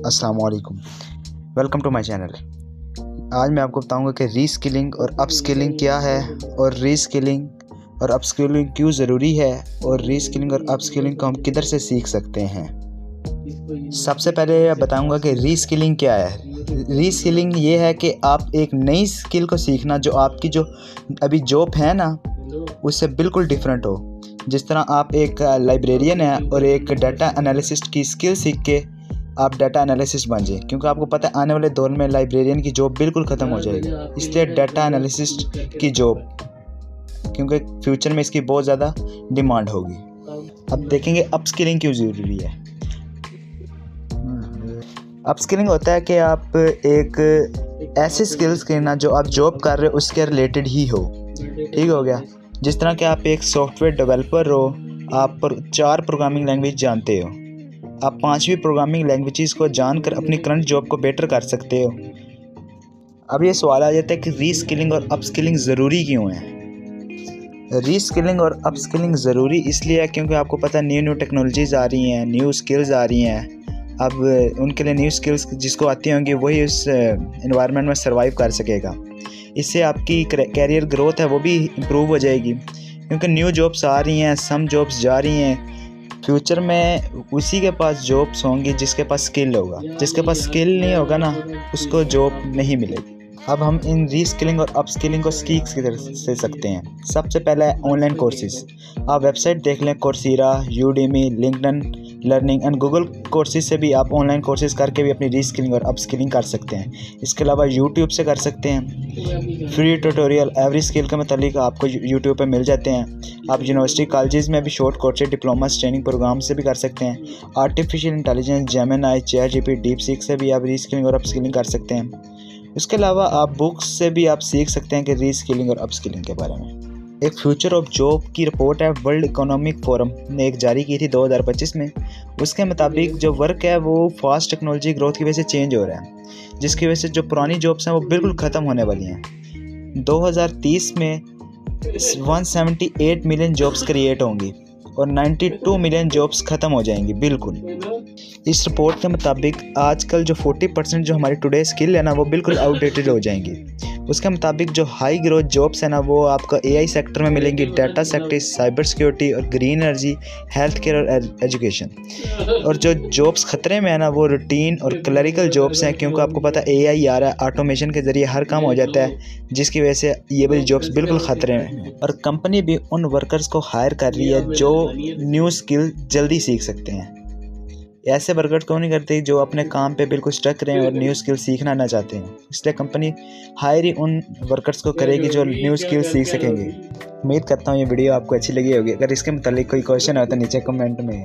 अस्सलाम वालेकुम, welcome to my channel. आज मैं आपको बताऊंगा कि रीस्किलिंग और अपस्किलिंग क्या है और रीस्किलिंग और अपस्किलिंग क्यों ज़रूरी है और रीस्किलिंग और अपस्किलिंग को हम किधर से सीख सकते हैं। सबसे पहले बताऊंगा कि रीस्किलिंग क्या है। रीस्किलिंग ये है कि आप एक नई स्किल को सीखना जो आपकी जो अभी जॉब है ना उससे बिल्कुल डिफरेंट हो। जिस तरह आप एक लाइब्रेरियन है और एक डाटा एनालिसिस्ट की स्किल सीख के आप डाटा एनालिसिस्ट बन जाए, क्योंकि आपको पता है आने वाले दौर में लाइब्रेरियन की जॉब बिल्कुल ख़त्म हो जाएगी। इसलिए डाटा एनालिसिस्ट की जॉब, क्योंकि फ्यूचर में इसकी बहुत ज़्यादा डिमांड होगी। अब देखेंगे अपस्किलिंग क्यों ज़रूरी है। अपस्किलिंग होता है कि आप एक ऐसी स्किल्स करना जो आप जॉब कर रहे हो उसके रिलेटेड ही हो। ठीक हो गया। जिस तरह कि आप एक सॉफ्टवेयर डेवलपर हो, आप 4 प्रोग्रामिंग लैंग्वेज जानते हो, आप 5वीं प्रोग्रामिंग लैंग्वेजेस को जानकर अपनी करंट जॉब को बेटर कर सकते हो। अब ये सवाल आ जाता है कि रीस्किलिंग और अपस्किलिंग ज़रूरी क्यों है। रीस्किलिंग और अपस्किलिंग ज़रूरी इसलिए है क्योंकि आपको पता है न्यू टेक्नोलॉजीज़ आ रही हैं, न्यू स्किल्स आ रही हैं। अब उनके लिए न्यू स्किल्स जिसको आती होंगी वही उस एनवायरनमेंट में सर्वाइव कर सकेगा। इससे आपकी कैरियर ग्रोथ है वो भी इम्प्रूव हो जाएगी, क्योंकि न्यू जॉब्स आ रही हैं, सम जॉब्स जा रही हैं। फ्यूचर में उसी के पास जॉब्स होंगी जिसके पास स्किल होगा। जिसके पास स्किल नहीं होगा ना उसको जॉब नहीं मिलेगी। अब हम इन रीस्किलिंग और अपस्किलिंग को सीख से सकते हैं। सबसे पहला है ऑनलाइन कोर्सेज। आप वेबसाइट देख लें, Coursera, Udemy, LinkedIn learning and Google courses से भी आप ऑनलाइन कोर्सेज करके भी अपनी रीस्किलिंग और अपस्किलिंग कर सकते हैं। इसके अलावा यूट्यूब से कर सकते हैं। फ्री ट्यूटोरियल एवरी स्किल के मतलब आपको यूट्यूब पे मिल जाते हैं। आप यूनिवर्सिटी कॉलेजेस में भी short courses, diploma, training programme से भी कर सकते हैं। Artificial intelligence, Gemini, ChatGPT, DeepSeek से भी आप रीस्किलिंग और अपस्किलिंग कर सकते हैं। इसके अलावा आप बुक्स से भी आप सीख सकते हैं कि रीस्किलिंग और अपस्किलिंग के बारे में। एक फ्यूचर ऑफ जॉब की रिपोर्ट है वर्ल्ड इकोनॉमिक फोरम ने एक जारी की थी 2025 में। उसके मुताबिक जो वर्क है वो फास्ट टेक्नोलॉजी ग्रोथ की वजह से चेंज हो रहा है, जिसकी वजह से जो पुरानी जॉब्स हैं वो बिल्कुल ख़त्म होने वाली हैं। 2030 में 178 मिलियन जॉब्स क्रिएट होंगी और 92 मिलियन जॉब्स ख़त्म हो जाएंगी बिल्कुल। इस रिपोर्ट के मुताबिक आजकल जो 40% जो हमारी टुडे स्किल है ना वो बिल्कुल आउटडेटेड हो जाएंगी। उसके मुताबिक जो हाई ग्रोथ जॉब्स है ना वो आपका एआई सेक्टर में मिलेंगी, डाटा सेक्टर, साइबर सिक्योरिटी और ग्रीन एनर्जी, हेल्थ केयर और एजुकेशन। और जो जॉब्स ख़तरे में है ना वो रूटीन और क्लरिकल जॉब्स हैं, क्योंकि आपको पता है एआई आ रहा है, ऑटोमेशन के ज़रिए हर काम हो जाता है, जिसकी वजह से ये वाली जॉब्स बिल्कुल ख़तरे में हैं। और कंपनी भी उन वर्कर्स को हायर कर रही है जो न्यू स्किल जल्दी सीख सकते हैं। ऐसे वर्कर्स को नहीं करते जो अपने काम पे बिल्कुल स्टक रहे हैं और न्यू स्किल सीखना ना चाहते हैं। इसलिए कंपनी हायर ही उन वर्कर्स को करेगी जो न्यू स्किल सीख सकेंगे। उम्मीद करता हूँ ये वीडियो आपको अच्छी लगी होगी। अगर इसके मुतालिक कोई क्वेश्चन है तो नीचे कमेंट में है।